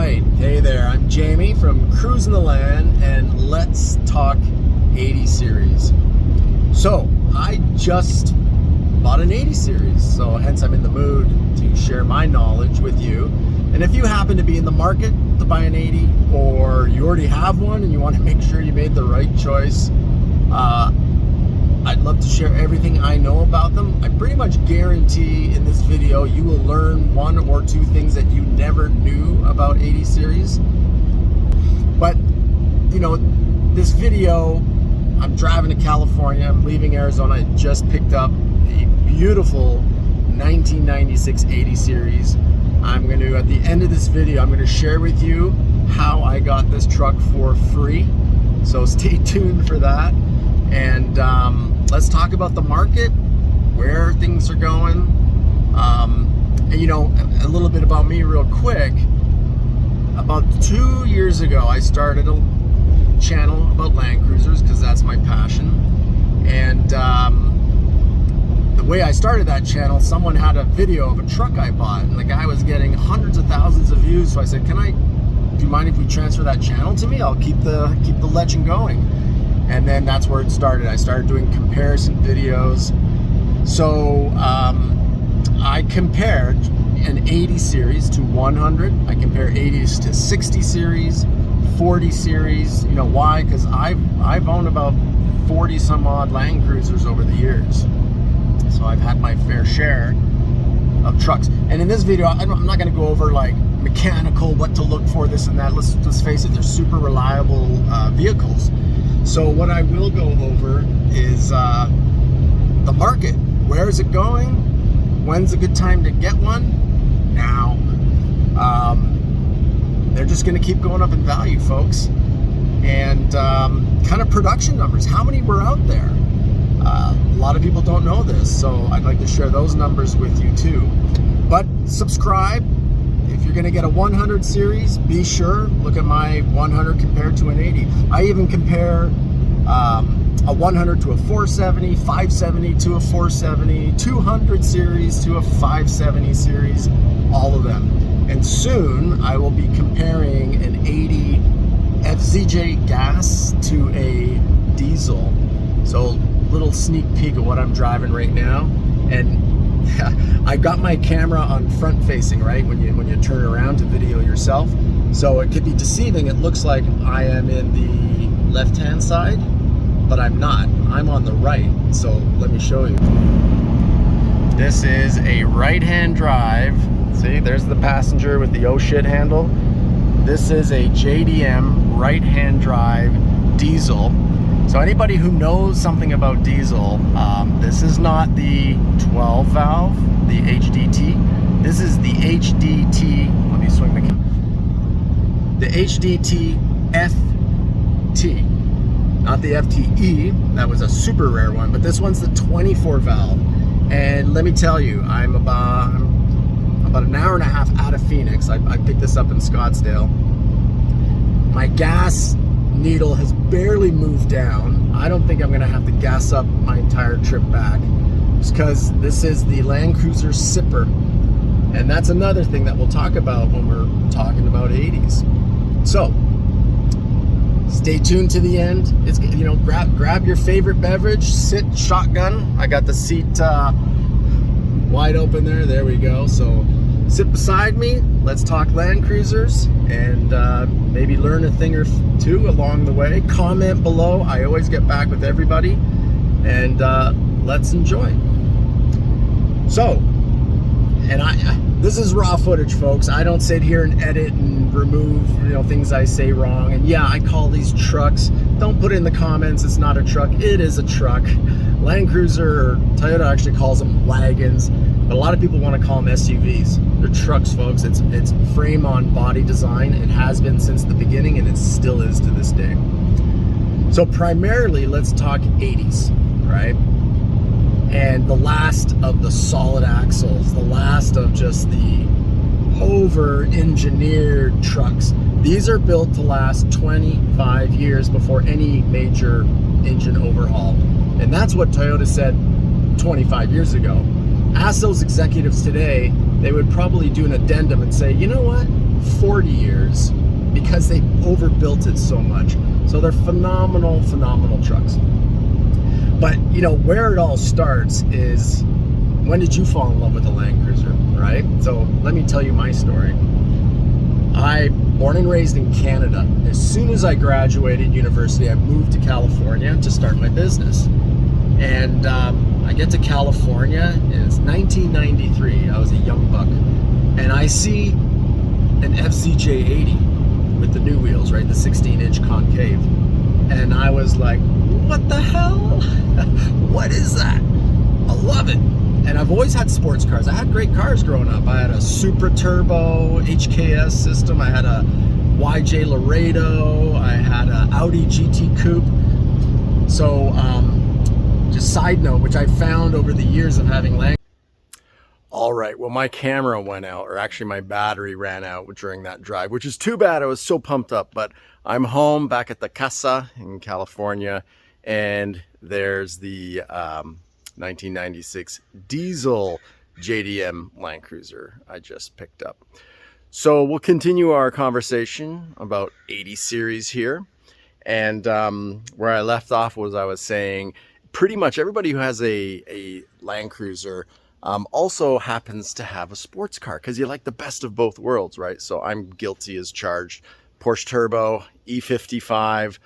right, hey there, I'm Jamie from Cruising the Land, and let's talk 80 series. So, I just bought an 80 series, so hence I'm in the mood to share my knowledge with you. And if you happen to be in the market to buy an 80, or you already have one and you want to make sure you made the right choice, I'd love to share everything I know about them. I pretty much guarantee in this video you will learn one or two things that you never knew about 80 series. But, you know, this video, I'm driving to California, I'm leaving Arizona. I just picked up a beautiful 1996 80 series. I'm going to, at the end of this video, I'm going to share with you how I got this truck for free. So stay tuned for that. And let's talk about the market, where things are going. And you know, a little bit about me real quick. About 2 years ago, I started a channel about Land Cruisers because that's my passion. And the way I started that channel, someone had a video of a truck I bought, and the guy was getting hundreds of thousands of views. So I said, do you mind if we transfer that channel to me? I'll keep the legend going. And then that's where it started. I started doing comparison videos. So I compared an 80 series to 100. I compare 80s to 60 series, 40 series. You know why? Because I've owned about 40 some odd Land Cruisers over the years. So I've had my fair share of trucks. And in this video, I'm not going to go over like mechanical, what to look for, this and that. Let's face it, they're super reliable vehicles. So what I will go over is the market. Where is it going? When's a good time to get one? Now. They're just going to keep going up in value, folks. And kind of production numbers. How many were out there? A lot of people don't know this, so I'd like to share those numbers with you too. But subscribe. If you're going to get a 100 series, be sure, look at my 100 compared to an 80. I even compare a 100 to a 470, 570 to a 470, 200 series to a 570 series, all of them. And soon I will be comparing an 80 FZJ gas to a diesel. So little sneak peek of what I'm driving right now. And I got my camera on front facing, right? When you turn around to video yourself. So it could be deceiving. It looks like I am in the left-hand side, but I'm not. I'm on the right. So let me show you. This is a right-hand drive. See, there's the passenger with the oh shit handle. This is a JDM right-hand drive diesel. So anybody who knows something about diesel, this is not the 12 valve, the hdt. This is the hdt. Let me swing the camera. The hdt-ft, not the FTE. That was a super rare one, but this one's the 24 valve. And let me tell you, I'm about an hour and a half out of Phoenix. I picked this up in Scottsdale. My gas needle has barely moved down. I don't think I'm going to have to gas up my entire trip back, just because this is the Land Cruiser Sipper, and that's another thing that we'll talk about when we're talking about 80s. So stay tuned to the end. It's, you know, grab your favorite beverage, sit shotgun. I got the seat wide open there. There we go. So sit beside me. Let's talk Land Cruisers and maybe learn a thing or two along the way. Comment below. I always get back with everybody, and let's enjoy. So, and this is raw footage, folks. I don't sit here and edit and remove, you know, things I say wrong. And yeah, I call these trucks. Don't put it in the comments it's not a truck. It is a truck. Land Cruiser, or Toyota actually calls them wagons, but a lot of people want to call them SUVs. They're trucks, folks. It's frame on body design. It has been since the beginning, and it still is to this day. So primarily, let's talk 80s, right? And the last of the solid axles, the last of just the over-engineered trucks. These are built to last 25 years before any major engine overhaul. And that's what Toyota said 25 years ago. Ask those executives today, they would probably do an addendum and say, you know what, 40 years, because they overbuilt it so much. So they're phenomenal, phenomenal trucks. But, you know, where it all starts is, when did you fall in love with a Land Cruiser, right? So let me tell you my story. Born and raised in Canada. As soon as I graduated university, I moved to California to start my business. And I get to California, it's 1993. I was a young buck. And I see an FZJ80 with the new wheels, right? The 16-inch concave. And I was like, what the hell? What is that? I love it. And I've always had sports cars. I had great cars growing up. I had a Supra Turbo HKS system. I had a YJ Laredo. I had an Audi GT Coupe. So, just side note, which I found over the years of having Land. All right, well, my camera went out, or actually my battery ran out during that drive, which is too bad. I was so pumped up, but I'm home back at the casa in California, and there's the 1996 diesel JDM Land Cruiser I just picked up. So we'll continue our conversation about 80 series here. And where I left off was, I was saying pretty much everybody who has a Land Cruiser also happens to have a sports car, because you like the best of both worlds, right? So I'm guilty as charged. Porsche Turbo, E55.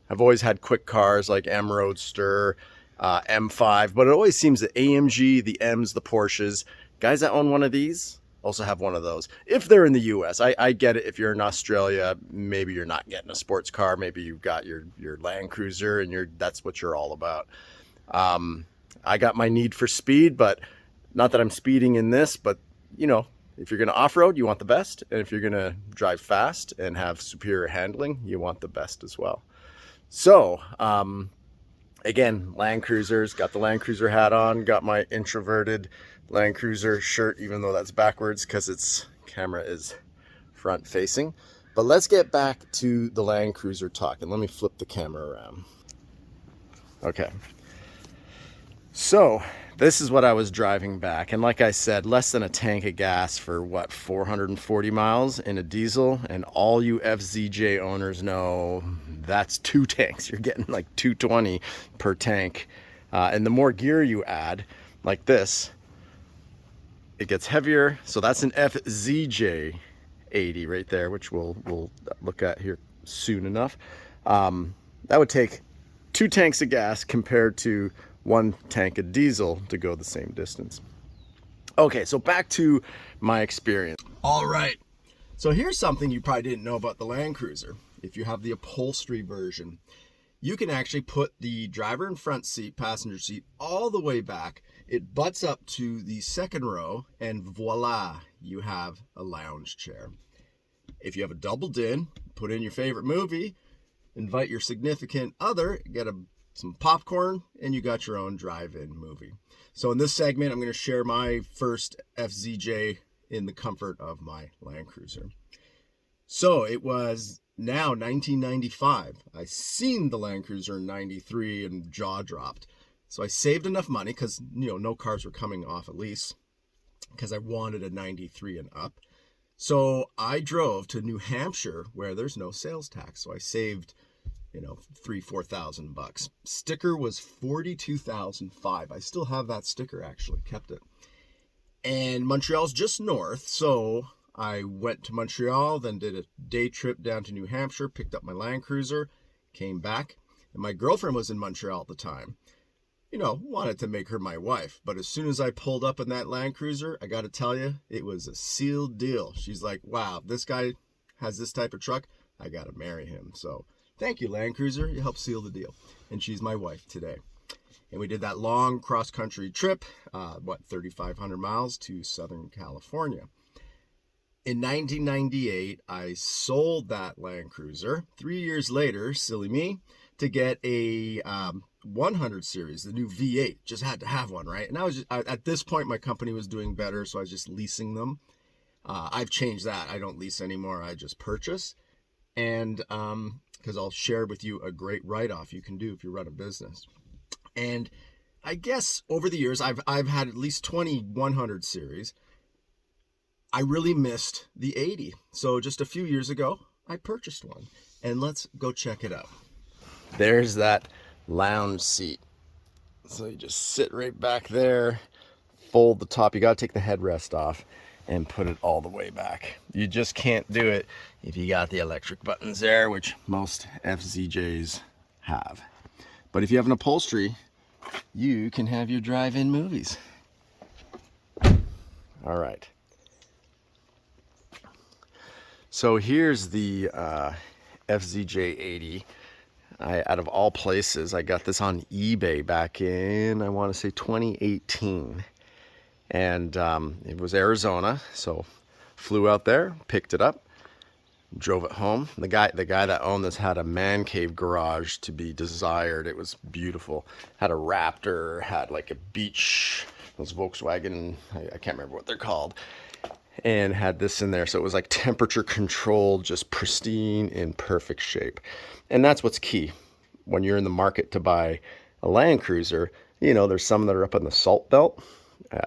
I've always had quick cars like M Roadster, M5, but it always seems that AMG, the M's, the Porsches, guys that own one of these also have one of those. If they're in the US, I get it. If you're in Australia, maybe you're not getting a sports car. Maybe you've got your Land Cruiser and that's what you're all about. I got my need for speed, but not that I'm speeding in this, but you know, if you're going to off-road, you want the best. And if you're going to drive fast and have superior handling, you want the best as well. So, again, Land Cruisers, got the Land Cruiser hat on, got my introverted Land Cruiser shirt, even though that's backwards because its camera is front facing. But let's get back to the Land Cruiser talk, and let me flip the camera around. Okay. So this is what I was driving back. And like I said, less than a tank of gas for what, 440 miles in a diesel. And all you FZJ owners know that's 2 tanks. You're getting like 220 per tank. And the more gear you add, like this, it gets heavier. So that's an FZJ 80 right there, which we'll look at here soon enough. That would take 2 tanks of gas compared to 1 tank of diesel to go the same distance. Okay, so back to my experience. All right, so here's something you probably didn't know about the Land Cruiser. If you have the upholstery version, you can actually put the driver and front seat, passenger seat, all the way back. It butts up to the second row, and voila, you have a lounge chair. If you have a double din, put in your favorite movie, invite your significant other, get some popcorn, and you got your own drive-in movie. So in this segment, I'm going to share my first FZJ in the comfort of my Land Cruiser. So it was now 1995. I seen the Land Cruiser in 93 and jaw dropped. So I saved enough money because, you know, no cars were coming off a lease, because I wanted a 93 and up. So I drove to New Hampshire where there's no sales tax. So I saved, you know, $3,000-4,000. Sticker was $42,500. I still have that sticker, actually, kept it. And Montreal's just north, so I went to Montreal, then did a day trip down to New Hampshire, picked up my Land Cruiser, came back, and my girlfriend was in Montreal at the time. You know, wanted to make her my wife, but as soon as I pulled up in that Land Cruiser, I got to tell you, it was a sealed deal. She's like, wow, this guy has this type of truck, I got to marry him. So thank you, Land Cruiser. You helped seal the deal. And she's my wife today. And we did that long cross-country trip, 3,500 miles to Southern California. In 1998, I sold that Land Cruiser. 3 years later, silly me, to get a 100 series, the new V8. Just had to have one, right? And I was just, at this point, my company was doing better, so I was just leasing them. I've changed that. I don't lease anymore. I just purchase. And because I'll share with you a great write-off you can do if you run a business. And I guess over the years, I've had at least 20 100 series. I really missed the 80. So just a few years ago, I purchased one. And let's go check it out. There's that lounge seat. So you just sit right back there, fold the top. You got to take the headrest off and put it all the way back. You just can't do it if you got the electric buttons there, which most FZJs have. But if you have an upholstery, you can have your drive-in movies. All right. So here's the FZJ80. Out of all places, I got this on eBay back in, I want to say 2018. And it was Arizona, so flew out there, picked it up, drove it home. The guy that owned this had a man cave garage to be desired. It was beautiful. Had a Raptor, had like a beach, those Volkswagen, I can't remember what they're called, and had this in there. So it was like temperature controlled, just pristine, in perfect shape. And that's what's key when you're in the market to buy a Land Cruiser. You know, there's some that are up in the Salt Belt,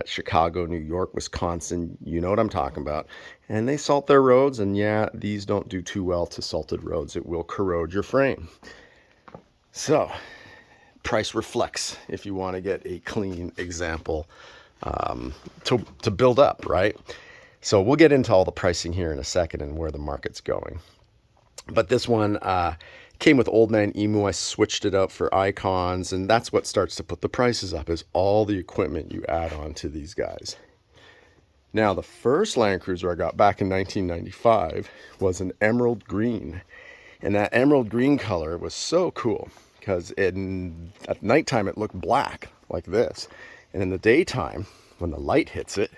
Chicago, New York, Wisconsin, you know what I'm talking about. And they salt their roads, and yeah, these don't do too well to salted roads. It will corrode your frame. So, price reflects if you want to get a clean example to build up, right? So we'll get into all the pricing here in a second and where the market's going. But this one came with Old Man Emu. I switched it out for Icons, and that's what starts to put the prices up, is all the equipment you add on to these guys. Now, the first Land Cruiser I got back in 1995 was an emerald green. And that emerald green color was so cool because at nighttime it looked black like this. And in the daytime, when the light hits it,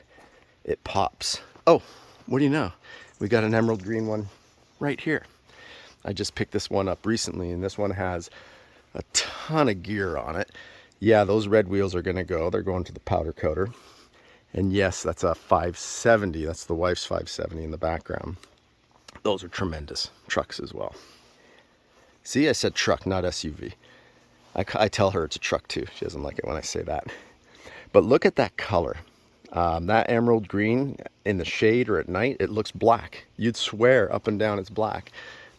it pops. Oh, what do you know? We got an emerald green one right here. I just picked this one up recently, and this one has a ton of gear on it. Yeah, those red wheels are going to go. They're going to the powder coater. And yes, that's a 570. That's the wife's 570 in the background. Those are tremendous trucks as well. See, I said truck, not SUV. I tell her it's a truck too. She doesn't like it when I say that. But look at that color. That emerald green in the shade or at night, it looks black. You'd swear up and down it's black.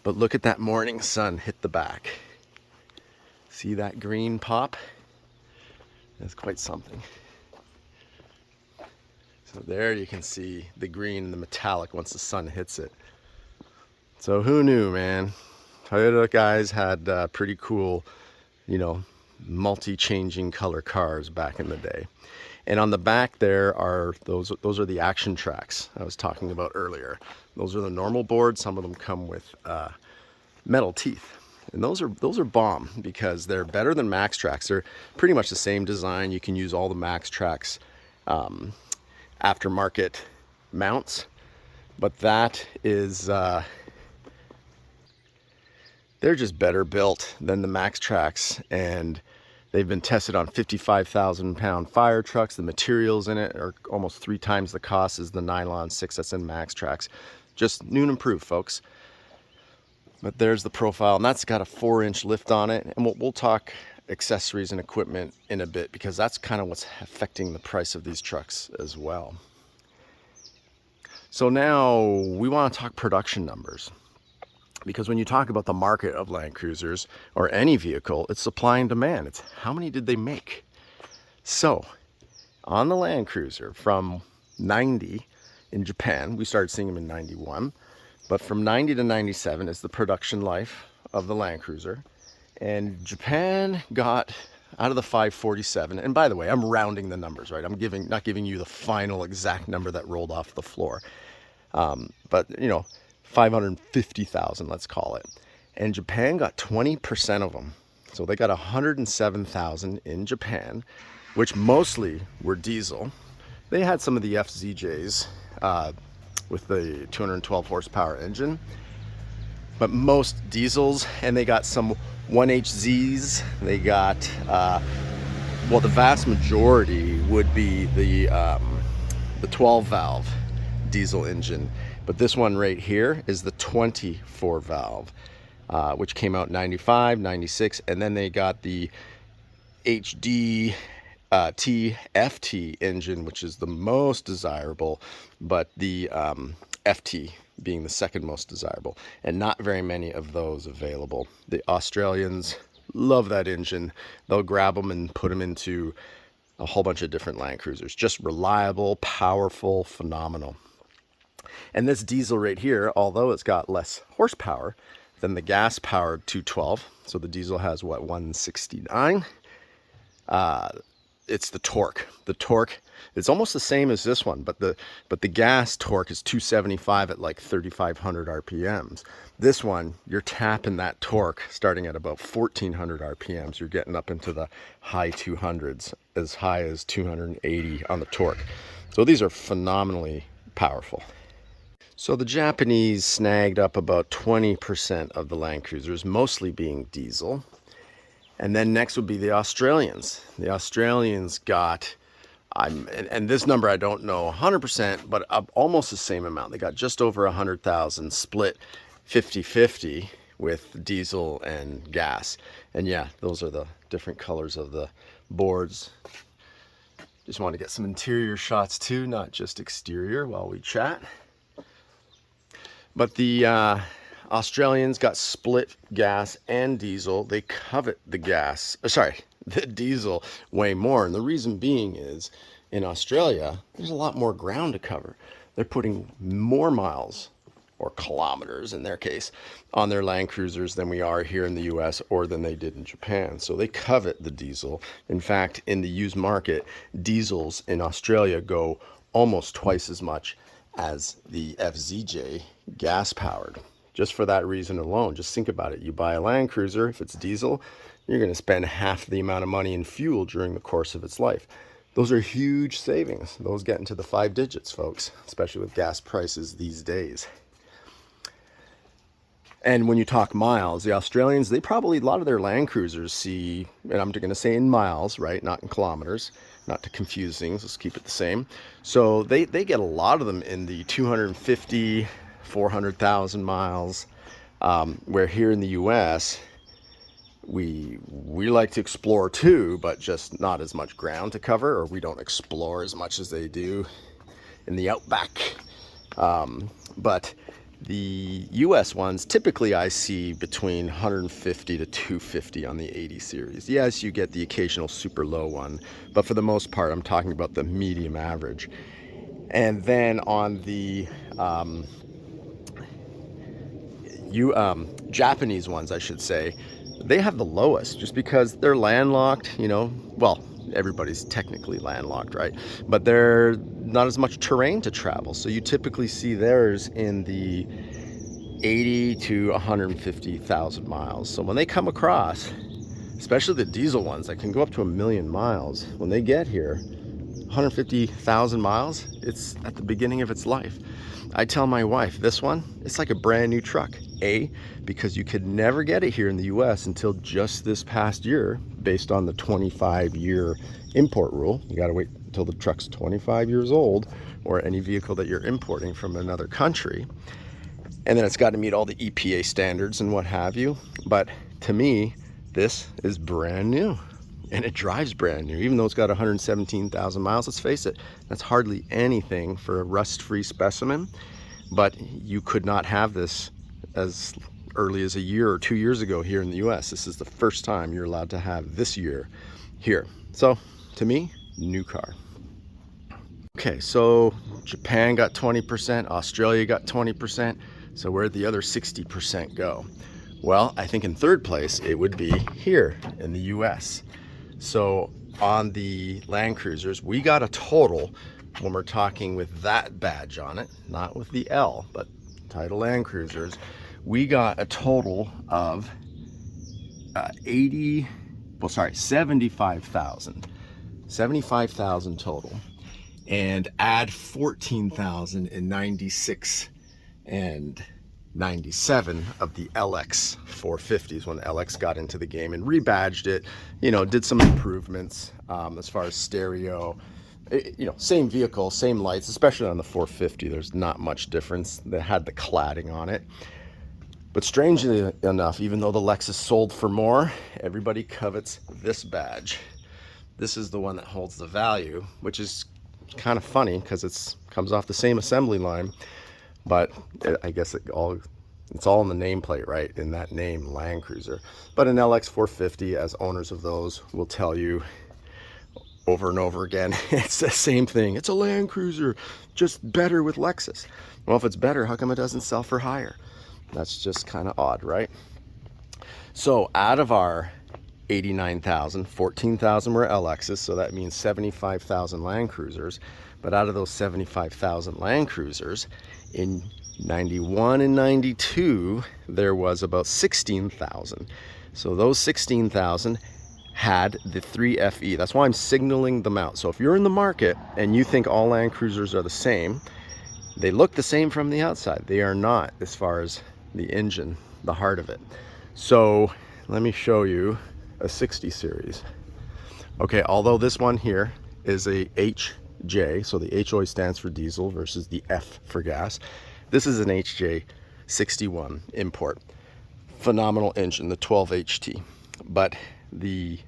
But look at that morning sun hit the back. See that green pop? That's quite something. So there you can see the green and the metallic once the sun hits it. So who knew, man? Toyota guys had pretty cool, you know, multi-changing color cars back in the day. And on the back there are those are the action tracks I was talking about earlier. Those are the normal boards. Some of them come with metal teeth. And those are bomb because they're better than Max Tracks. They're pretty much the same design. You can use all the Max Tracks aftermarket mounts. But that is, they're just better built than the Max Tracks. And they've been tested on 55,000-pound fire trucks. The materials in it are almost 3 times the cost as the nylon 6 that's in Max Tracks. Just new and improved, folks. But there's the profile, and that's got a 4-inch lift on it. And we'll talk accessories and equipment in a bit, because that's kind of what's affecting the price of these trucks as well. So now we want to talk production numbers. Because when you talk about the market of Land Cruisers or any vehicle, it's supply and demand. It's how many did they make? So on the Land Cruiser from 90 in Japan, we started seeing them in 91, but from 90 to 97 is the production life of the Land Cruiser. And Japan got out of the 547, and by the way, I'm rounding the numbers, right? I'm not giving you the final exact number that rolled off the floor. But you know, 550,000, let's call it. And Japan got 20% of them. So they got 107,000 in Japan, which mostly were diesel. They had some of the FZJs with the 212 horsepower engine, but most diesels, and they got some 1HZs. They got, well, the vast majority would be the 12 valve diesel engine. But this one right here is the 24 valve, which came out 95, 96, and then they got the hdt-ft, hdt-ft engine, which is the most desirable, but the FT being the second most desirable, and not very many of those available. The Australians love that engine. They'll grab them and put them into a whole bunch of different Land Cruisers. Just reliable, powerful, phenomenal. And this diesel right here, although it's got less horsepower than the gas-powered 212, so the diesel has what, 169, it's the torque. The torque is almost the same as this one, but the gas torque is 275 at like 3,500 RPMs. This one, you're tapping that torque starting at about 1,400 RPMs. You're getting up into the high 200s, as high as 280 on the torque. So these are phenomenally powerful. So the Japanese snagged up about 20% of the Land Cruisers, mostly being diesel. And then next would be the Australians. The Australians got, and this number I don't know 100%, but almost the same amount. They got just over 100,000 split 50-50 with diesel and gas. And yeah, those are the different colors of the boards. Just want to get some interior shots too, not just exterior while we chat. But the Australians got split gas and diesel. They covet the the diesel way more. And the reason being is in Australia, there's a lot more ground to cover. They're putting more miles, or kilometers in their case, on their Land Cruisers than we are here in the US or than they did in Japan. So they covet the diesel. In fact, in the used market, diesels in Australia go almost twice as much as the FZJ gas powered. Just for that reason alone, just think about it. You buy a Land Cruiser, if it's diesel, you're going to spend half the amount of money in fuel during the course of its life. Those are huge savings. Those get into the 5 digits, folks, especially with gas prices these days. And when you talk miles, the Australians, they probably, a lot of their Land Cruisers see, and I'm going to say in miles, right, not in kilometers, not to confuse things, let's keep it the same. So they get a lot of them in the 250, 400,000 miles, where here in the US, we like to explore too, but just not as much ground to cover, or we don't explore as much as they do in the outback. But the US ones, typically I see between 150 to 250 on the 80 series. Yes, you get the occasional super low one, but for the most part, I'm talking about the medium average. And then on the Japanese ones, I should say, they have the lowest just because they're landlocked, you know, well, everybody's technically landlocked, right? But they're not as much terrain to travel. So you typically see theirs in the 80 to 150,000 miles. So when they come across, especially the diesel ones that can go up to 1,000,000 miles, when they get here, 150,000 miles, it's at the beginning of its life. I tell my wife, this one, it's like a brand new truck. A, because you could never get it here in the US until just this past year, based on the 25-year import rule. You got to wait until the truck's 25 years old, or any vehicle that you're importing from another country. And then it's got to meet all the EPA standards and what have you. But to me, this is brand new. And it drives brand new, even though it's got 117,000 miles. Let's face it, that's hardly anything for a rust-free specimen. But you could not have this as early as a year or 2 years ago here in the US. This is the first time you're allowed to have this year here. So to me, new car. Okay, so Japan got 20%, Australia got 20%. So where'd the other 60% go? Well, I think in third place, it would be here in the US. So on the Land Cruisers, we got a total, when we're talking with that badge on it, not with the L, but title Land Cruisers, we got a total of 75,000 total, and add 14,000 in 96 and 97 of the LX 450s when LX got into the game and rebadged it, you know, did some improvements as far as stereo, you know, same vehicle, same lights, especially on the 450, there's not much difference. They had the cladding on it. But strangely enough, even though the Lexus sold for more, everybody covets this badge. This is the one that holds the value, which is kind of funny because it comes off the same assembly line, but I guess it's all in the nameplate, right? In that name, landcruiser. But an LX450, as owners of those will tell you over and over again, it's the same thing. It's a landcruiser, just better with Lexus. Well, if it's better, how come it doesn't sell for higher? That's just kind of odd, right? So out of our 89,000, 14,000 were LXs, so that means 75,000 Land Cruisers. But out of those 75,000 Land Cruisers, in 91 and 92, there was about 16,000. So those 16,000 had the 3FE. That's why I'm signaling them out. So if you're in the market and you think all Land Cruisers are the same, they look the same from the outside. They are not, as far as the engine, the heart of it. So let me show you a 60 series. Okay, although this one here is a HJ, so the H always stands for diesel versus the F for gas. This is an HJ61 import. Phenomenal engine, the 12HT. But the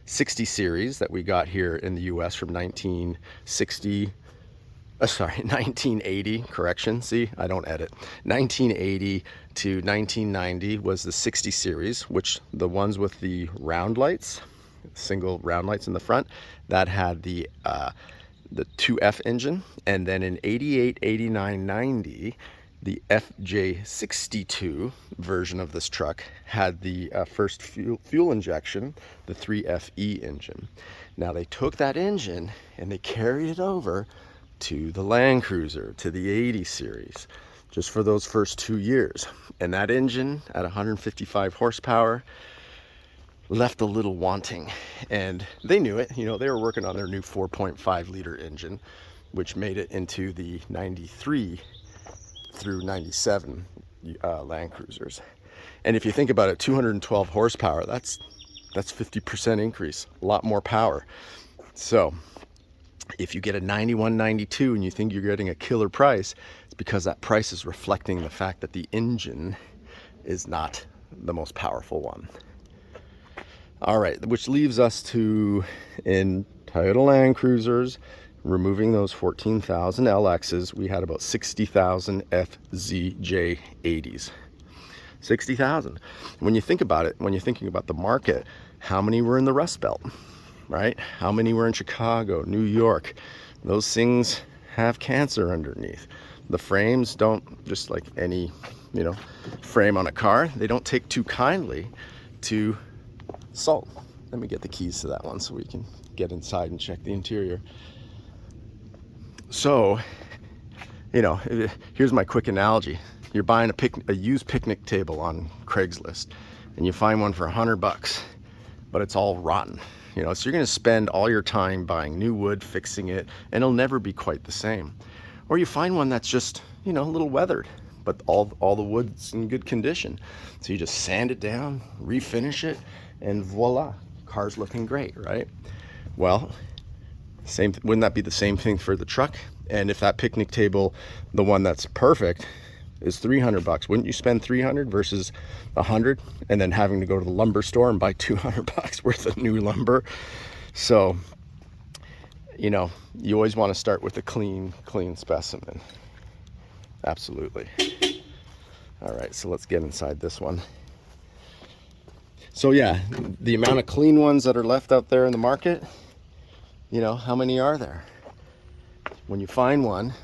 60 series that we got here in the US from 1980, correction, see, I don't edit. 1980 to 1990 was the 60 series, which the ones with the round lights, single round lights in the front, that had the 2F engine. And then in 88, 89, 90, the FJ62 version of this truck had the first fuel injection, the 3FE engine. Now they took that engine and they carried it over to the Land Cruiser, to the 80 series, just for those first 2 years. And that engine at 155 horsepower left a little wanting. And they knew it. You know, they were working on their new 4.5 liter engine, which made it into the 93 through 97 Land Cruisers. And if you think about it, 212 horsepower, that's 50% increase, a lot more power. So if you get a 91, 92 and you think you're getting a killer price, it's because that price is reflecting the fact that the engine is not the most powerful one. All right, which leaves us to, in Toyota Land Cruisers, removing those 14,000 LXs, we had about 60,000 FZJ80s. 60,000. When you think about it, when you're thinking about the market, how many were in the Rust Belt? Right? How many were in Chicago, New York? Those things have cancer underneath. The frames don't, just like any, frame on a car, they don't take too kindly to salt. Let me get the keys to that one so we can get inside and check the interior. So, here's my quick analogy. You're buying a used picnic table on Craigslist and you find one for $100, but it's all rotten. So you're going to spend all your time buying new wood, fixing it, and it'll never be quite the same. Or you find one that's just, a little weathered, but all the wood's in good condition. So you just sand it down, refinish it, and voila, car's looking great, right? Well, wouldn't that be the same thing for the truck? And if that picnic table, the one that's perfect, is $300, wouldn't you spend $300 versus $100 and then having to go to the lumber store and buy $200 worth of new lumber? So, you always want to start with a clean specimen. Absolutely. All right, so let's get inside this one. So yeah, the amount of clean ones that are left out there in the market, how many are there? When you find one,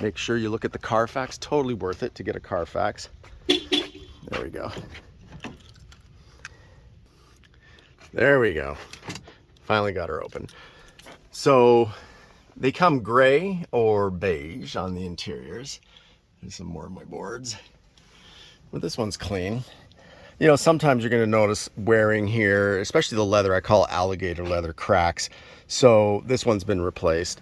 make sure you look at the Carfax. Totally worth it to get a Carfax. There we go. There we go. Finally got her open. So they come gray or beige on the interiors. There's some more of my boards. But this one's clean. Sometimes you're going to notice wearing here, especially the leather. I call it alligator leather cracks. So this one's been replaced.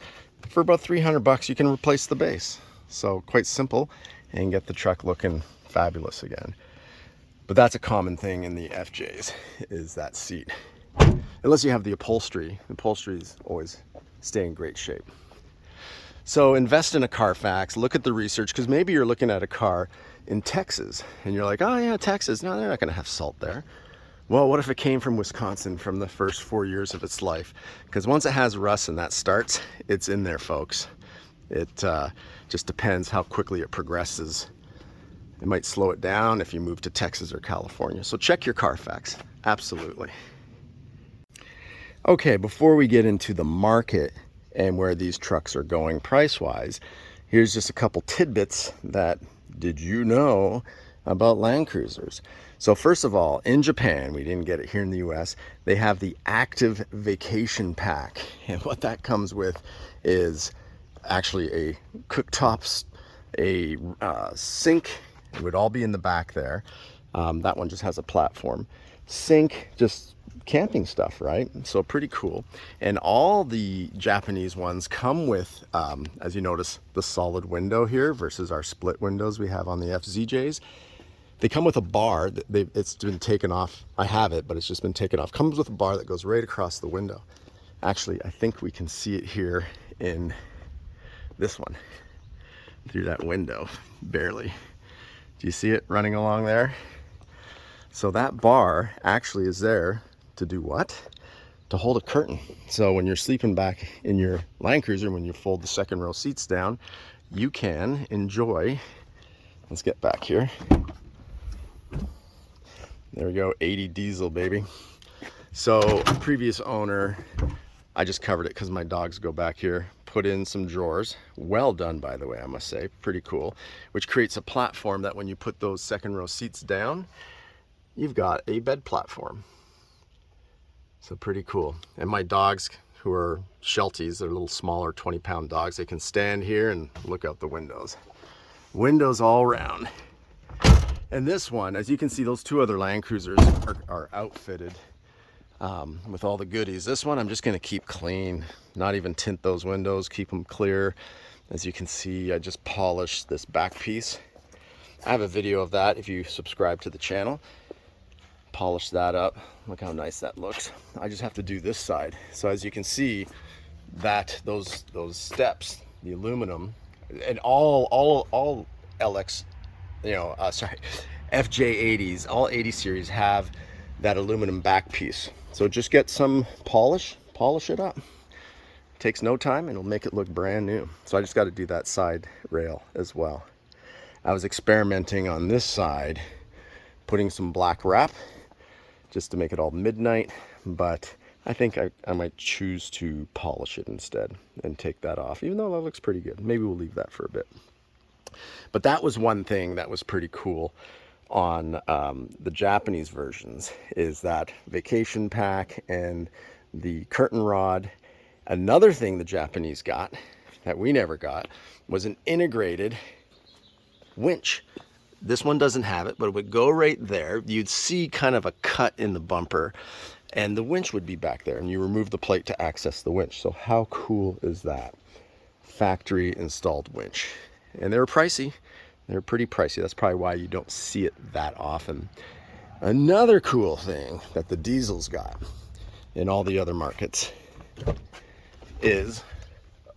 For about $300, you can replace the base. So quite simple and get the truck looking fabulous again. But that's a common thing in the FJs, is that seat. Unless you have the upholstery. The upholsteries always stay in great shape. So invest in a Carfax, look at the research, because maybe you're looking at a car in Texas and you're like, oh yeah, Texas, no, they're not going to have salt there. Well, what if it came from Wisconsin from the first 4 years of its life? Because once it has rust and that starts, it's in there, folks. It just depends how quickly it progresses. It might slow it down if you move to Texas or California. So check your Carfax, absolutely. Okay, before we get into the market and where these trucks are going price-wise, here's just a couple tidbits that did you know about Land Cruisers. So first of all, in Japan, we didn't get it here in the US, they have the active vacation pack. And what that comes with is actually a cooktop, a sink. It would all be in the back there. That one just has a platform. Sink, just camping stuff, right? So pretty cool. And all the Japanese ones come with, as you notice, the solid window here versus our split windows we have on the FZJs. They come with a bar. It's been taken off. I have it, but it's just been taken off. Comes with a bar that goes right across the window. Actually, I think we can see it here in this one through that window, barely. Do you see it running along there? So that bar actually is there to do what? To hold a curtain. So when you're sleeping back in your Land Cruiser, when you fold the second row seats down, you can enjoy, let's get back here. There we go, 80 diesel, baby. So previous owner, I just covered it because my dogs go back here, put in some drawers. Well done, by the way, I must say, pretty cool. Which creates a platform that when you put those second row seats down, you've got a bed platform. So pretty cool. And my dogs, who are Shelties, they're little smaller 20-pound dogs, they can stand here and look out the windows. Windows all around. And this one, as you can see, those two other Land Cruisers are outfitted with all the goodies. This one I'm just gonna keep clean, not even tint those windows, keep them clear. As you can see, I just polished this back piece. I have a video of that if you subscribe to the channel. Polish that up. Look how nice that looks. I just have to do this side. So as you can see, that those steps, the aluminum, and all LX, FJ80s, all 80 series have that aluminum back piece. So just get some polish it up. It takes no time and it'll make it look brand new. So I just got to do that side rail as well. I was experimenting on this side, putting some black wrap just to make it all midnight, but I think I might choose to polish it instead and take that off, even though that looks pretty good. Maybe we'll leave that for a bit. But that was one thing that was pretty cool on the Japanese versions, is that vacation pack and the curtain rod. Another thing the Japanese got that we never got was an integrated winch. This one doesn't have it, but it would go right there. You'd see kind of a cut in the bumper and the winch would be back there, and you remove the plate to access the winch. So how cool is that? Factory installed winch. And they were pricey. They're pretty pricey. That's probably why you don't see it that often. Another cool thing that the diesels got in all the other markets is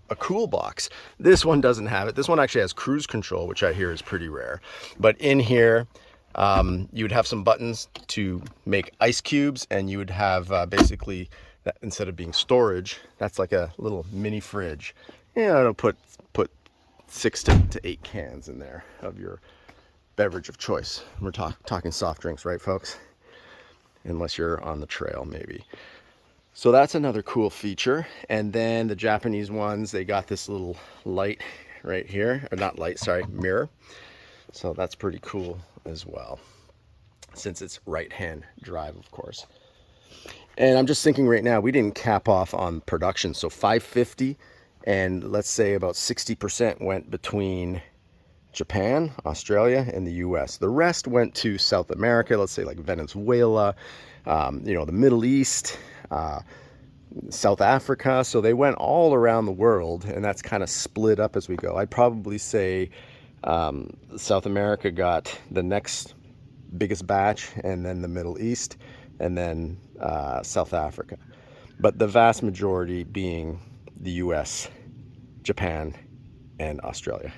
a cool box. This one doesn't have it. This one actually has cruise control, which I hear is pretty rare. But in here, you would have some buttons to make ice cubes, and you would have basically, that instead of being storage, that's like a little mini fridge. Yeah, it'll put 6 to 8 cans in there of your beverage of choice. We're talking soft drinks, right, folks? Unless you're on the trail, maybe. So that's another cool feature. And then the Japanese ones, they got this little light right here, or not light, sorry, mirror. So that's pretty cool as well, since it's right-hand drive, of course. And I'm just thinking right now, we didn't cap off on production. So 550, and let's say about 60% went between Japan, Australia, and the US. The rest went to South America, let's say like Venezuela, the Middle East, South Africa. So they went all around the world, and that's kind of split up as we go. I'd probably say South America got the next biggest batch, and then the Middle East, and then South Africa. But the vast majority being the US, Japan, and Australia.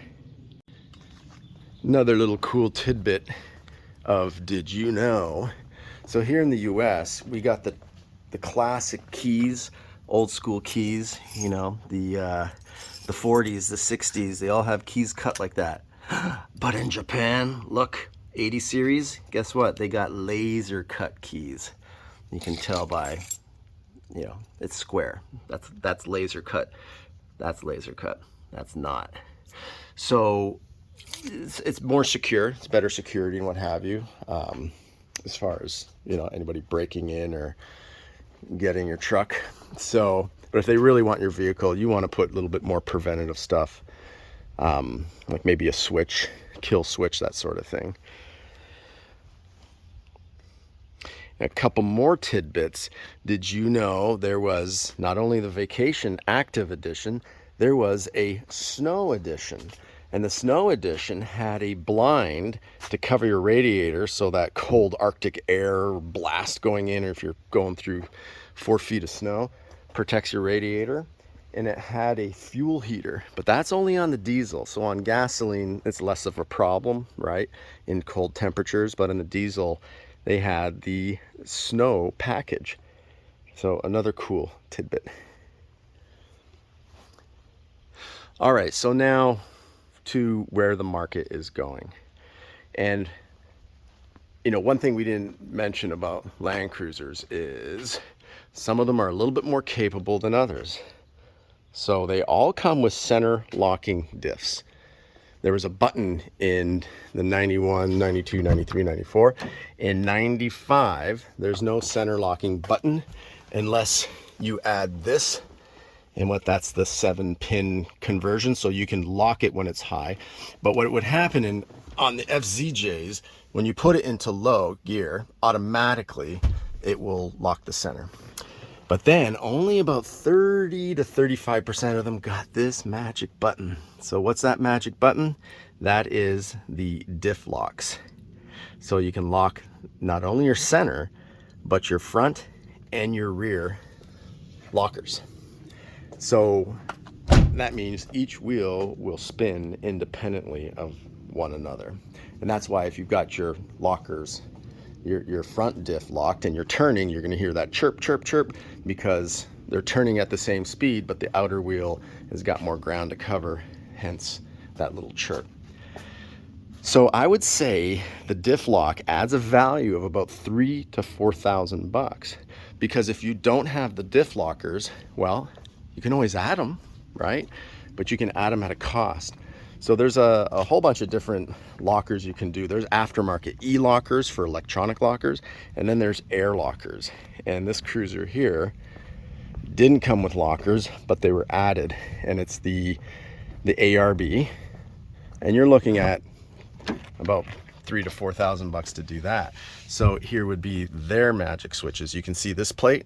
Another little cool tidbit of did you know? So here in the US, we got the classic keys, old school keys, you know, the 40s, the 60s, they all have keys cut like that. But in Japan, look, 80 series, guess what? They got laser cut keys. You can tell by, you know, it's square. That's laser cut. That's laser cut. That's not. So it's more secure. It's better security and what have you. As far as, you know, anybody breaking in or getting your truck. So, but if they really want your vehicle, you want to put a little bit more preventative stuff, like maybe a switch, kill switch, that sort of thing. A couple more tidbits. Did you know there was not only the vacation active edition, there was a snow edition. And the snow edition had a blind to cover your radiator so that cold Arctic air blast going in, or if you're going through 4 feet of snow, protects your radiator. And it had a fuel heater, but that's only on the diesel. So on gasoline, it's less of a problem, right, in cold temperatures. But in the diesel, they had the snow package. So another cool tidbit. All right, so now to where the market is going. And, you know, one thing we didn't mention about Land Cruisers is some of them are a little bit more capable than others. So they all come with center locking diffs. There was a button in the 91, 92, 93, 94. In 95, there's no center locking button unless you add this. And that's the 7-pin conversion, so you can lock it when it's high. But what would happen on the FZJs, when you put it into low gear, automatically it will lock the center. But then only about 30 to 35% of them got this magic button. So what's that magic button? That is the diff locks. So you can lock not only your center, but your front and your rear lockers. So that means each wheel will spin independently of one another. And that's why if you've got your lockers, your front diff locked and you're turning, you're going to hear that chirp, chirp, chirp, because they're turning at the same speed, but the outer wheel has got more ground to cover, hence that little chirp. So I would say the diff lock adds a value of about $3,000 to $4,000, because if you don't have the diff lockers, well, you can always add them, right? But you can add them at a cost. So there's a whole bunch of different lockers you can do. There's aftermarket e-lockers for electronic lockers, and then there's air lockers. And this cruiser here didn't come with lockers, but they were added, and it's the ARB, and you're looking at about $3,000 to $4,000 to do that. So here would be their magic switches. You can see this plate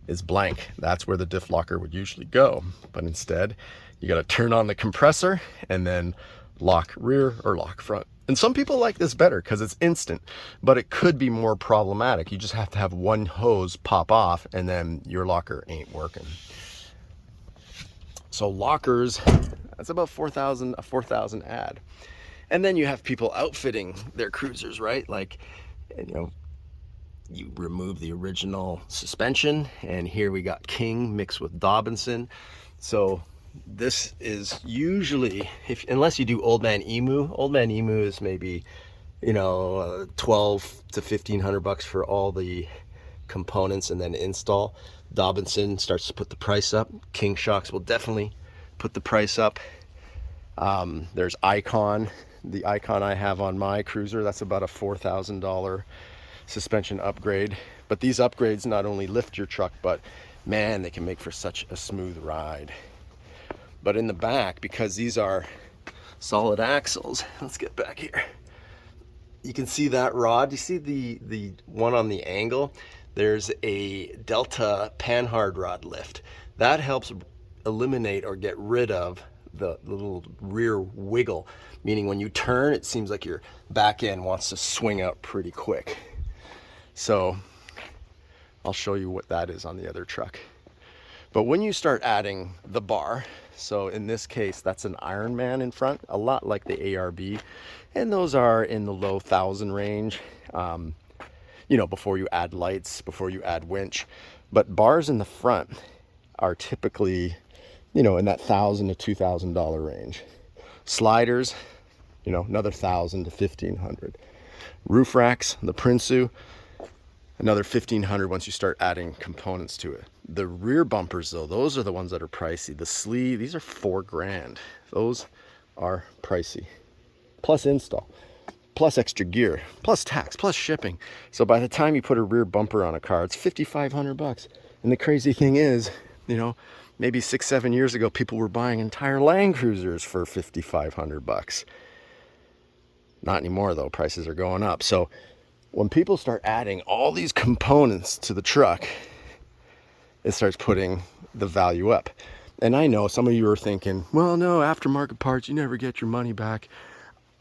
is blank. That's where the diff locker would usually go, but instead you got to turn on the compressor and then lock rear or lock front. And some people like this better because it's instant, but it could be more problematic. You just have to have one hose pop off and then your locker ain't working. So lockers, that's about $4,000, a $4,000 ad. And then you have people outfitting their cruisers, right? Like, you know, you remove the original suspension, and here we got King mixed with Dobinson. So this is usually, unless you do Old Man Emu is maybe, you know, $1,200 to $1,500 for all the components and then install. Dobinson starts to put the price up. King shocks will definitely put the price up. There's Icon. The Icon I have on my cruiser, that's about a $4,000 suspension upgrade. But these upgrades not only lift your truck, but man, they can make for such a smooth ride. But in the back, because these are solid axles, let's get back here. You can see that rod. You see the one on the angle? There's a Delta Panhard rod lift. That helps eliminate or get rid of the little rear wiggle, meaning when you turn, it seems like your back end wants to swing out pretty quick. So I'll show you what that is on the other truck. But when you start adding the bar, so in this case, that's an Ironman in front, a lot like the ARB, and those are in the low 1,000 range. you know, before you add lights, before you add winch. But bars in the front are typically, you know, in that $1,000 to $2,000 range. Sliders, you know, another $1,000 to $1,500. Roof racks, the Prinsu, another $1,500 once you start adding components to it. The rear bumpers, though, those are the ones that are pricey. The sleeve, these are $4,000. Those are pricey. Plus install, plus extra gear, plus tax, plus shipping. So by the time you put a rear bumper on a car, it's $5,500. And the crazy thing is, you know, maybe 6-7 years ago, people were buying entire landcruisers for $5,500. Not anymore, though. Prices are going up. So when people start adding all these components to the truck, it starts putting the value up. And I know some of you are thinking, well, no, aftermarket parts, you never get your money back.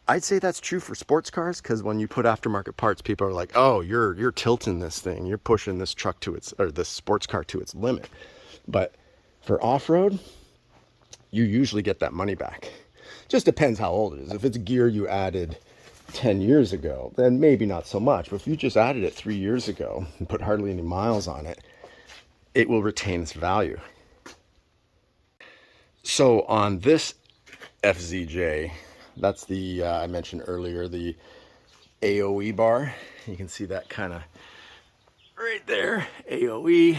I'd say that's true for sports cars, because when you put aftermarket parts, people are like, oh, you're tilting this thing. You're pushing this truck to its, or this sports car to its limit. But for off-road, you usually get that money back. Just depends how old it is. If it's gear you added 10 years ago, then maybe not so much. But if you just added it 3 years ago and put hardly any miles on it, it will retain its value. So on this FZJ, that's the, I mentioned earlier, the AOE bar. You can see that kind of right there, AOE,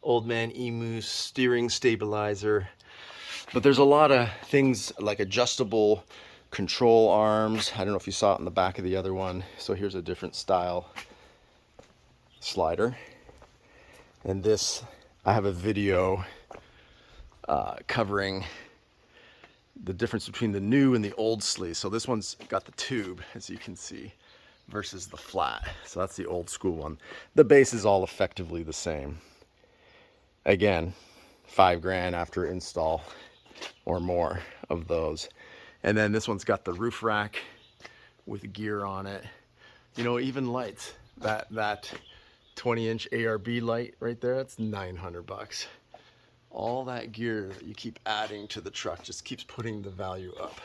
Old Man Emu steering stabilizer. But there's a lot of things like adjustable control arms. I don't know if you saw it in the back of the other one. So here's a different style slider. And this, I have a video covering the difference between the new and the old sleeve. So this one's got the tube, as you can see, versus the flat. So that's the old school one. The base is all effectively the same. Again, $5,000 after install or more of those. And then this one's got the roof rack with gear on it. You know, even lights. That 20-inch ARB light right there, that's $900. All that gear that you keep adding to the truck just keeps putting the value up.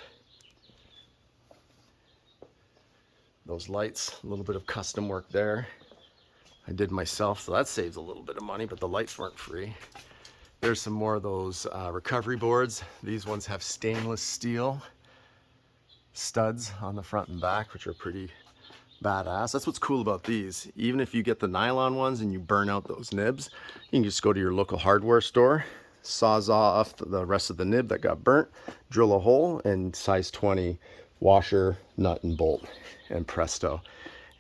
Those lights, a little bit of custom work there. I did myself, so that saves a little bit of money, but the lights weren't free. There's some more of those recovery boards. These ones have stainless steel studs on the front and back, which are pretty badass. That's what's cool about these. Even if you get the nylon ones and you burn out those nibs, you can just go to your local hardware store, sawzall off the rest of the nib that got burnt, drill a hole, and size 20 washer, nut, and bolt, and presto.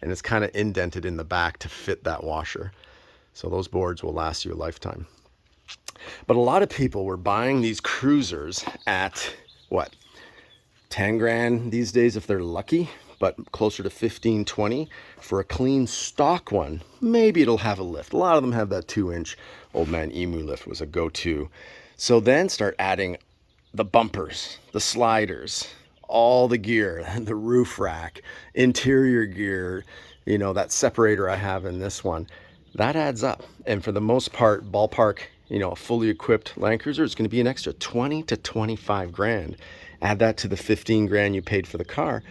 And it's kind of indented in the back to fit that washer. So those boards will last you a lifetime. But a lot of people were buying these cruisers at what, 10 grand these days if they're lucky, but closer to 15, 20 for a clean stock one. Maybe it'll have a lift. A lot of them have that 2-inch Old Man Emu lift was a go-to. So then start adding the bumpers, the sliders, all the gear, the roof rack, interior gear, you know, that separator I have in this one. That adds up. And for the most part, ballpark, you know, a fully equipped Land Cruiser is going to be an extra 20 to 25 grand. Add that to the 15 grand you paid for the car,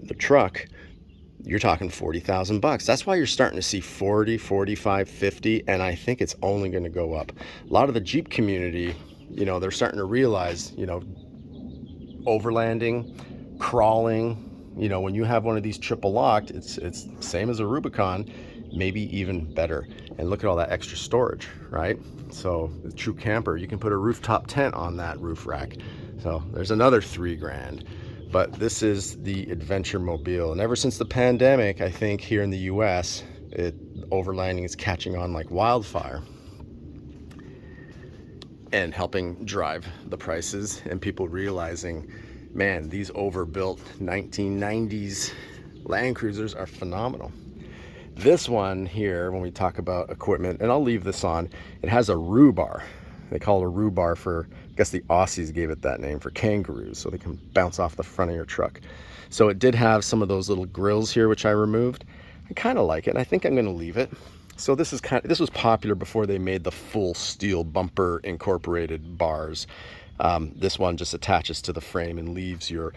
the truck, you're talking 40,000 bucks. That's why you're starting to see 40, 45, 50, and I think it's only going to go up. A lot of the Jeep community, you know, they're starting to realize, you know, overlanding, crawling, you know, when you have one of these triple locked, it's same as a Rubicon, maybe even better. And look at all that extra storage, right? So the true camper, you can put a rooftop tent on that roof rack. So there's another 3 grand. But this is the adventure mobile. And ever since the pandemic, I think here in the US, overlanding is catching on like wildfire and helping drive the prices, and people realizing, man, these overbuilt 1990s Land Cruisers are phenomenal. This one here, when we talk about equipment, and I'll leave this on, it has a roo bar. They call it a roo bar for, I guess the Aussies gave it that name, for kangaroos, so they can bounce off the front of your truck. So it did have some of those little grills here, which I removed. I kind of like it. I think I'm going to leave it. So this was popular before they made the full steel bumper incorporated bars. This one just attaches to the frame and leaves your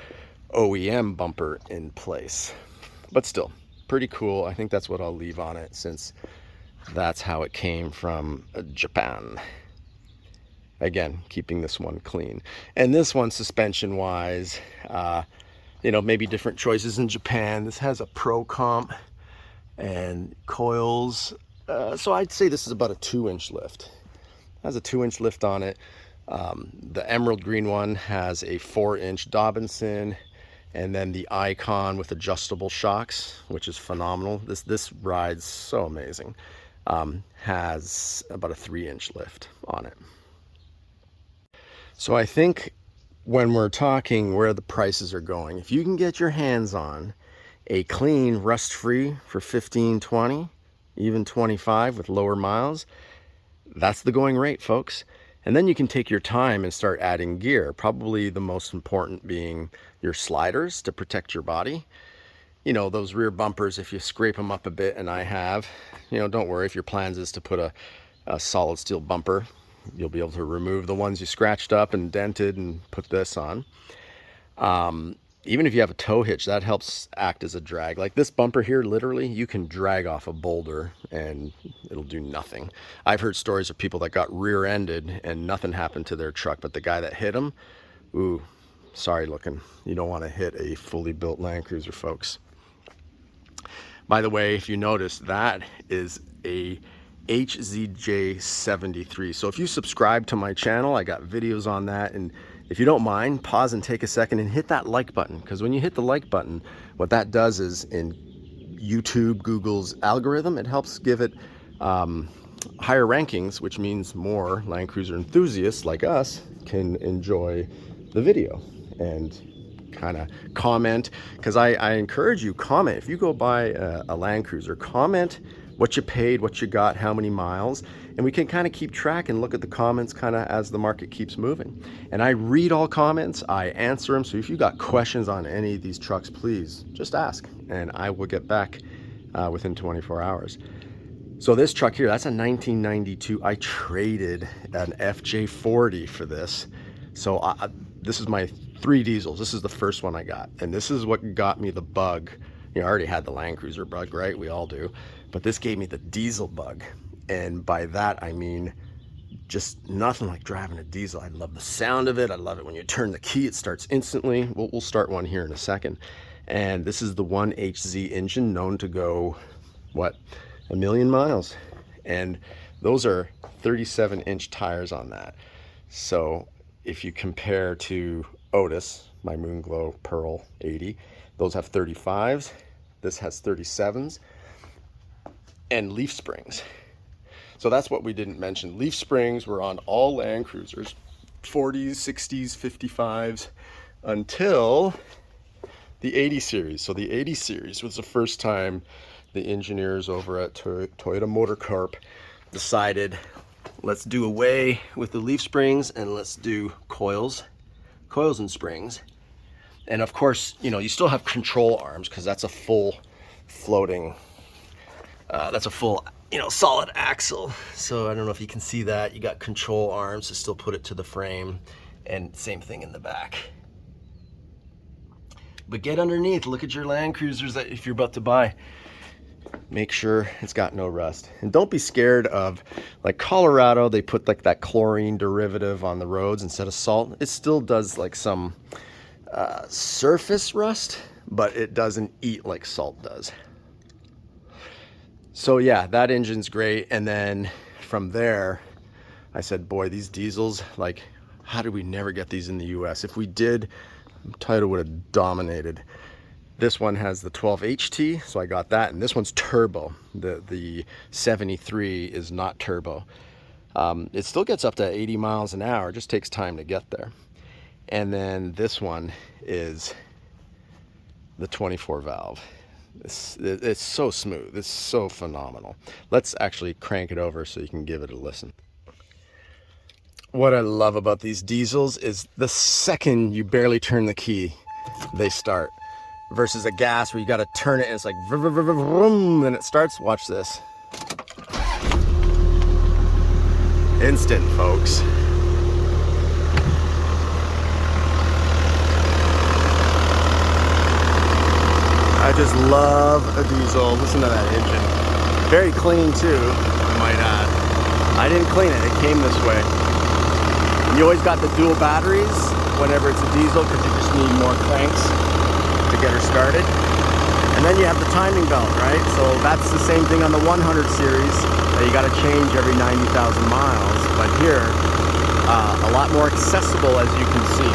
OEM bumper in place. But still, pretty cool. I think that's what I'll leave on it, since that's how it came from Japan. Again, keeping this one clean. And this one, suspension wise, you know, maybe different choices in Japan. This has a pro comp and coils. So I'd say this is about a 2-inch lift. It has a 2-inch lift on it. The emerald green one has a 4-inch Dobinson, and then the Icon with adjustable shocks, which is phenomenal. This rides so amazing. Has about a 3-inch lift on it. So I think when we're talking where the prices are going, if you can get your hands on a clean rust-free for 15, 20, even 25 with lower miles, that's the going rate, folks. And then you can take your time and start adding gear, probably the most important being your sliders to protect your body. You know, those rear bumpers, if you scrape them up a bit, and I have, you know, don't worry. If your plans is to put a solid steel bumper, you'll be able to remove the ones you scratched up and dented and put this on. Even if you have a tow hitch, that helps act as a drag. Like this bumper here, literally, you can drag off a boulder and it'll do nothing. I've heard stories of people that got rear-ended and nothing happened to their truck, but the guy that hit them, ooh, sorry looking. You don't want to hit a fully built Land Cruiser, folks. By the way, if you notice, that is a HZJ73. So if you subscribe to my channel, I got videos on that. And if you don't mind, pause and take a second and hit that like button. Because when you hit the like button, what that does is in YouTube, Google's algorithm, it helps give it higher rankings, which means more Land Cruiser enthusiasts like us can enjoy the video and kind of comment. Because I encourage you, comment. If you go buy a Land Cruiser, comment what you paid, what you got, how many miles, and we can kind of keep track and look at the comments kind of as the market keeps moving. And I read all comments, I answer them. So if you got questions on any of these trucks, please just ask and I will get back within 24 hours. So this truck here, that's a 1992. I traded an FJ40 for this. So this is my 3 diesels. This is the first one I got, and this is what got me the bug. You know, I already had the Land Cruiser bug, right? We all do. But this gave me the diesel bug. And by that, I mean just nothing like driving a diesel. I love the sound of it. I love it when you turn the key, it starts instantly. We'll start one here in a second. And this is the 1HZ engine, known to go, what, 1 million miles. And those are 37-inch tires on that. So if you compare to Otis, my Moonglow Pearl 80, those have 35s. This has 37s. And leaf springs. So that's what we didn't mention. Leaf springs were on all Land Cruisers, 40s, 60s, 55s, until the 80 series. So the 80 series was the first time the engineers over at Toyota Motor Corp decided, let's do away with the leaf springs and let's do coils and springs. And of course, you know, you still have control arms because that's a full floating, that's a full, you know, solid axle. So I don't know if you can see that. You got control arms to still put it to the frame, and same thing in the back. But get underneath, look at your Land Cruisers that if you're about to buy. Make sure it's got no rust. And don't be scared of, like Colorado, they put like that chlorine derivative on the roads instead of salt. It still does like some surface rust, but it doesn't eat like salt does. So yeah, that engine's great. And then from there, I said, boy, these diesels, like, how did we never get these in the US? If we did, Toyota would have dominated. This one has the 12HT, so I got that, and this one's turbo. The 73 is not turbo. It still gets up to 80 miles an hour, it just takes time to get there. And then this one is the 24 valve. It's so smooth, it's so phenomenal. Let's actually crank it over so you can give it a listen. What I love about these diesels is the second you barely turn the key, they start. Versus a gas where you got to turn it and it's like vroom, and it starts. Watch this. Instant, folks. I just love a diesel. Listen to that engine. Very clean too, I might add. I didn't clean it, it came this way. And you always got the dual batteries whenever it's a diesel because you just need more cranks to get her started. And then you have the timing belt, right? So that's the same thing on the 100 series that you got to change every 90,000 miles. But here, a lot more accessible, as you can see.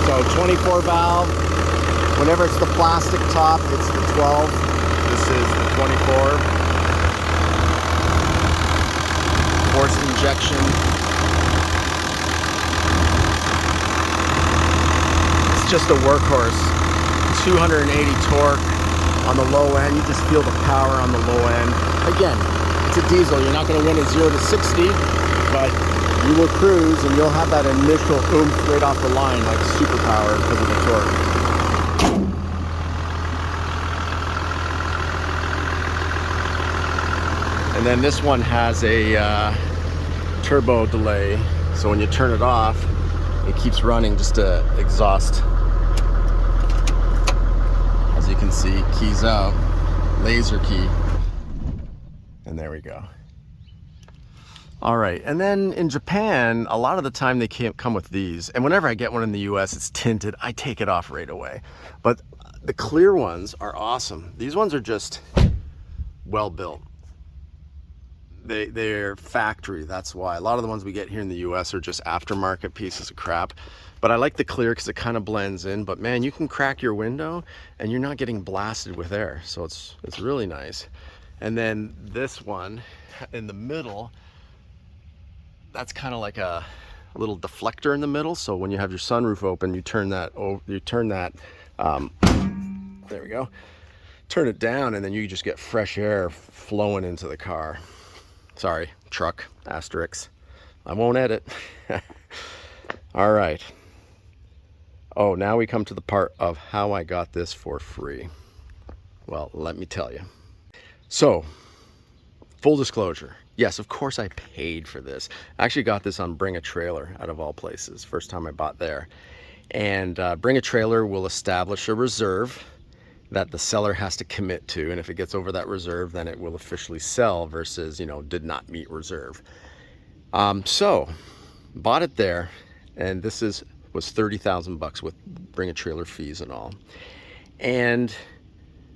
So 24 valve. Whenever it's the plastic top, it's the 12. This is the 24. Forced injection. It's just a workhorse. 280 torque on the low end. You just feel the power on the low end. Again, it's a diesel. You're not going to win a 0 to 60, but you will cruise and you'll have that initial oomph right off the line, like superpower because of the torque. And then this one has a turbo delay, so when you turn it off, it keeps running just to exhaust. As you can see, keys out, laser key, and there we go. All right, and then in Japan, a lot of the time they can't come with these, and whenever I get one in the US, it's tinted, I take it off right away. But the clear ones are awesome. These ones are just well built. They're factory, that's why. A lot of the ones we get here in the US are just aftermarket pieces of crap. But I like the clear because it kind of blends in. But man, you can crack your window and you're not getting blasted with air. So it's really nice. And then this one in the middle, that's kind of like a little deflector in the middle. So when you have your sunroof open, you turn that, there we go. Turn it down and then you just get fresh air flowing into the car. Sorry, truck, asterisk. I won't edit. All right. Oh, now we come to the part of how I got this for free. Well, let me tell you. So, full disclosure. Yes, of course I paid for this. I actually got this on Bring a Trailer, out of all places. First time I bought there. And Bring a Trailer will establish a reserve that the seller has to commit to, and if it gets over that reserve, then it will officially sell versus, you know, did not meet reserve. So bought it there, and this was 30,000 bucks with Bring a Trailer fees and all. And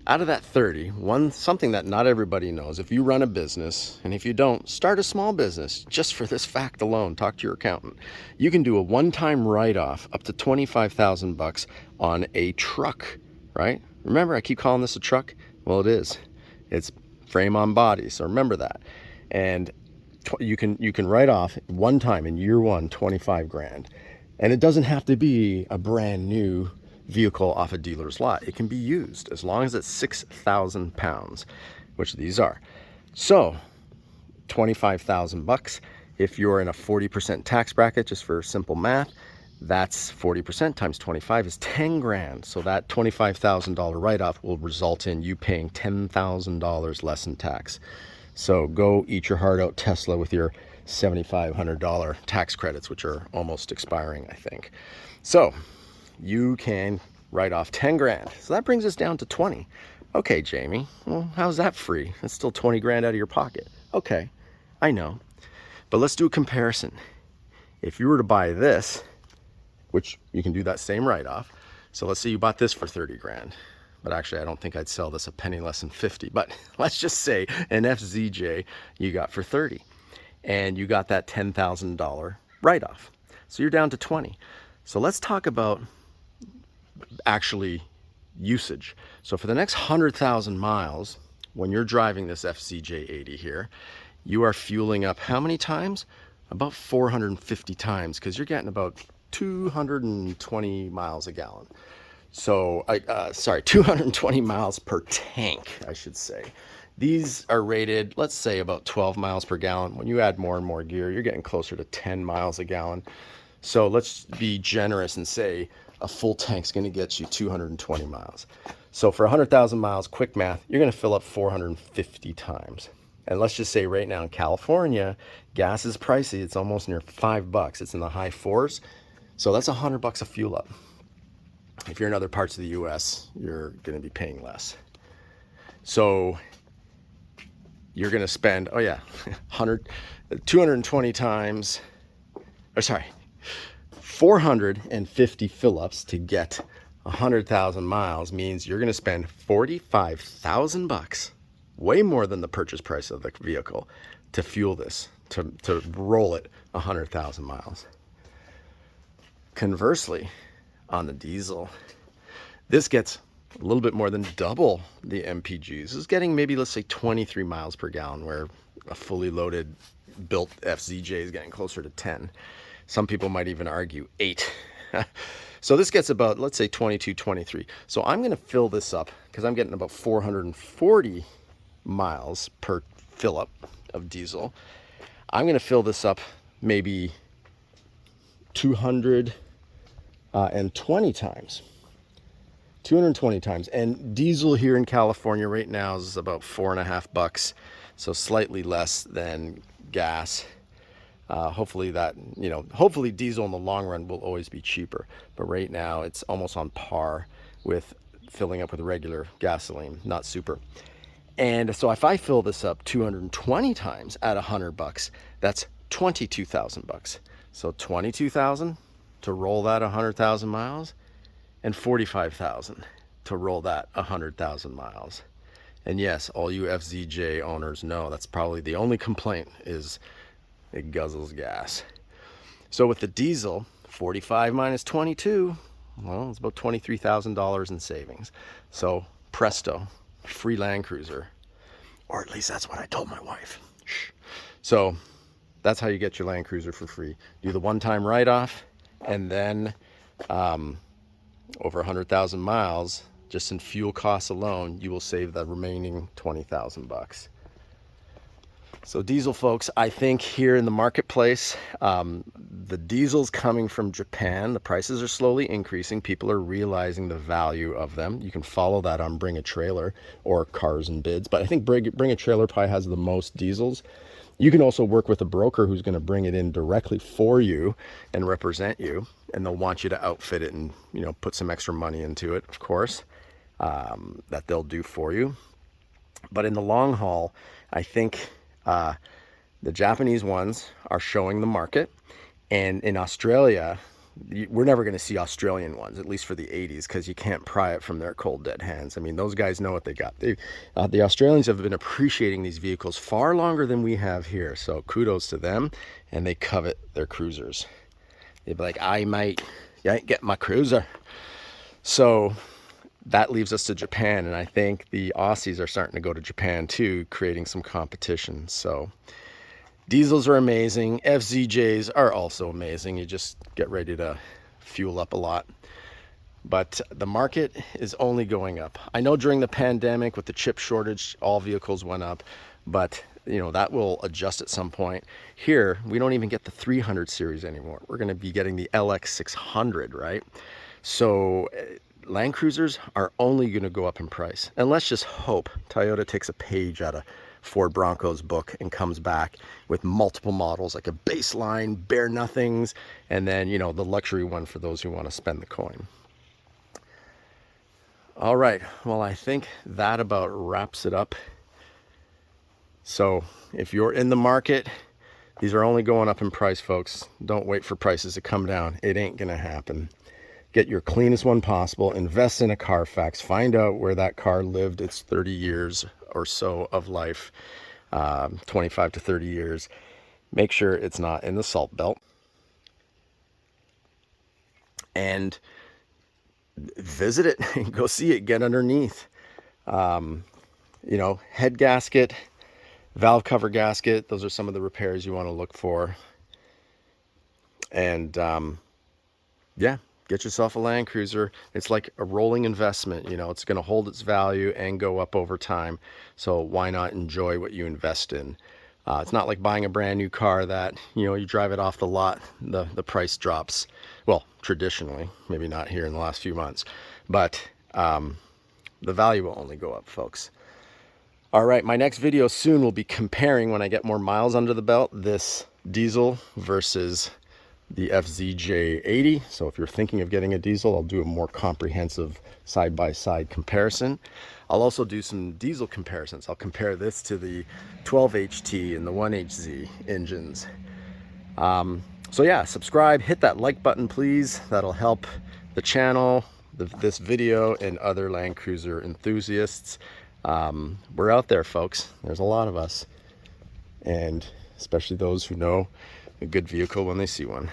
out of that 30, something that not everybody knows, if you run a business, and if you don't, start a small business, just for this fact alone, talk to your accountant. You can do a one-time write-off up to 25,000 bucks on a truck, right? Remember, I keep calling this a truck? Well, it is. It's frame on body, so remember that. And you can write off one time in year one, 25 grand. And it doesn't have to be a brand new vehicle off a dealer's lot. It can be used as long as it's 6,000 pounds, which these are. So 25,000 bucks. If you're in a 40% tax bracket, just for simple math, that's 40% times 25 is 10 grand. So that $25,000 write-off will result in you paying $10,000 less in tax. So go eat your heart out, Tesla, with your $7,500 tax credits, which are almost expiring, I think. So you can write off 10 grand. So that brings us down to 20. Okay, Jamie, well, how's that free? It's still 20 grand out of your pocket. Okay, I know. But let's do a comparison. If you were to buy this, which you can do that same write-off. So let's say you bought this for 30 grand, but actually I don't think I'd sell this a penny less than 50, but let's just say an FZJ you got for 30 and you got that $10,000 write-off. So you're down to 20. So let's talk about actually usage. So for the next 100,000 miles, when you're driving this FZJ 80 here, you are fueling up how many times? About 450 times, because you're getting about 220 miles a gallon. So, 220 miles per tank, I should say. These are rated, let's say, about 12 miles per gallon. When you add more and more gear, you're getting closer to 10 miles a gallon. So let's be generous and say a full tank's gonna get you 220 miles. So for 100,000 miles, quick math, you're gonna fill up 450 times. And let's just say right now in California, gas is pricey. It's almost near $5. It's in the high fours. So that's $100 a fuel up. If you're in other parts of the US, you're going to be paying less. So you're going to spend, 220 times, 450 fill-ups to get 100,000 miles means you're going to spend 45,000 bucks, way more than the purchase price of the vehicle, to fuel this, to roll it 100,000 miles. Conversely, on the diesel, this gets a little bit more than double the MPGs. This is getting maybe, let's say, 23 miles per gallon, where a fully loaded built FZJ is getting closer to 10. Some people might even argue 8. So this gets about, let's say, 22, 23. So I'm going to fill this up because I'm getting about 440 miles per fill up of diesel. I'm going to fill this up maybe 220 times. 220 times. And diesel here in California right now is about $4.50, so slightly less than gas. Hopefully diesel in the long run will always be cheaper, but right now it's almost on par with filling up with regular gasoline, not super. And so if I fill this up 220 times at $100, that's 22,000 bucks. So 22,000 to roll that 100,000 miles, and 45,000 to roll that 100,000 miles. And yes, all you FZJ owners know that's probably the only complaint, is it guzzles gas. So with the diesel, 45 minus 22, well, it's about $23,000 in savings. So presto, free Land Cruiser, or at least that's what I told my wife. Shh. So that's how you get your Land Cruiser for free. Do the one-time write-off, and then over 100,000 miles, just in fuel costs alone, you will save the remaining 20,000 bucks. So diesel, folks, I think here in the marketplace, the diesel's coming from Japan. The prices are slowly increasing. People are realizing the value of them. You can follow that on Bring a Trailer or Cars and Bids, but I think Bring a Trailer probably has the most diesels. You can also work with a broker who's going to bring it in directly for you and represent you, and they'll want you to outfit it and, put some extra money into it, of course, that they'll do for you. But in the long haul, I think the Japanese ones are showing the market, and in Australia, we're never going to see Australian ones, at least for the 80s, because you can't pry it from their cold dead hands. I mean, those guys know what they got. The Australians have been appreciating these vehicles far longer than we have here, so kudos to them, and they covet their cruisers. They'd be like, "Aye, mate, you ain't getting my cruiser." So that leaves us to Japan, and I think the Aussies are starting to go to Japan too, creating some competition. So diesels are amazing. FZJs are also amazing. You just get ready to fuel up a lot. But the market is only going up. I know during the pandemic with the chip shortage, all vehicles went up, but that will adjust at some point. Here, we don't even get the 300 series anymore. We're going to be getting the LX600, right? So Land Cruisers are only going to go up in price. And let's just hope Toyota takes a page out of Ford Bronco's book and comes back with multiple models, like a baseline, bare nothings, and then, the luxury one for those who want to spend the coin. All right, well, I think that about wraps it up. So if you're in the market, these are only going up in price, folks. Don't wait for prices to come down. It ain't going to happen. Get your cleanest one possible. Invest in a Carfax. Find out where that car lived its 30 years or so of life, 25 to 30 years. Make sure it's not in the salt belt. And visit it and go see it. Get underneath. Head gasket, valve cover gasket. Those are some of the repairs you want to look for. And get yourself a Land Cruiser. It's like a rolling investment. It's going to hold its value and go up over time. So why not enjoy what you invest in? It's not like buying a brand new car that, you drive it off the lot, the price drops. Well, traditionally, maybe not here in the last few months, but the value will only go up, folks. All right, my next video soon will be comparing, when I get more miles under the belt, this diesel versus the FZJ80. So if you're thinking of getting a diesel, I'll do a more comprehensive side-by-side comparison. I'll also do some diesel comparisons. I'll compare this to the 12HT and the 1HZ engines. So yeah, subscribe, hit that like button, please. That'll help the channel, this video, and other Land Cruiser enthusiasts. We're out there, folks. There's a lot of us, and especially those who know a good vehicle when they see one.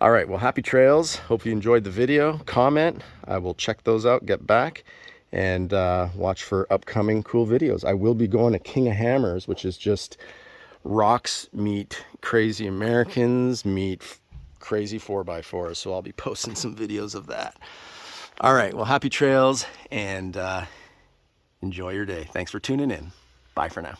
All right, well, happy trails. Hope you enjoyed the video. Comment. I will check those out, get back, and watch for upcoming cool videos. I will be going to King of Hammers, which is just rocks meet crazy Americans meet crazy 4x4s. So I'll be posting some videos of that. All right, well, happy trails, and enjoy your day. Thanks for tuning in. Bye for now.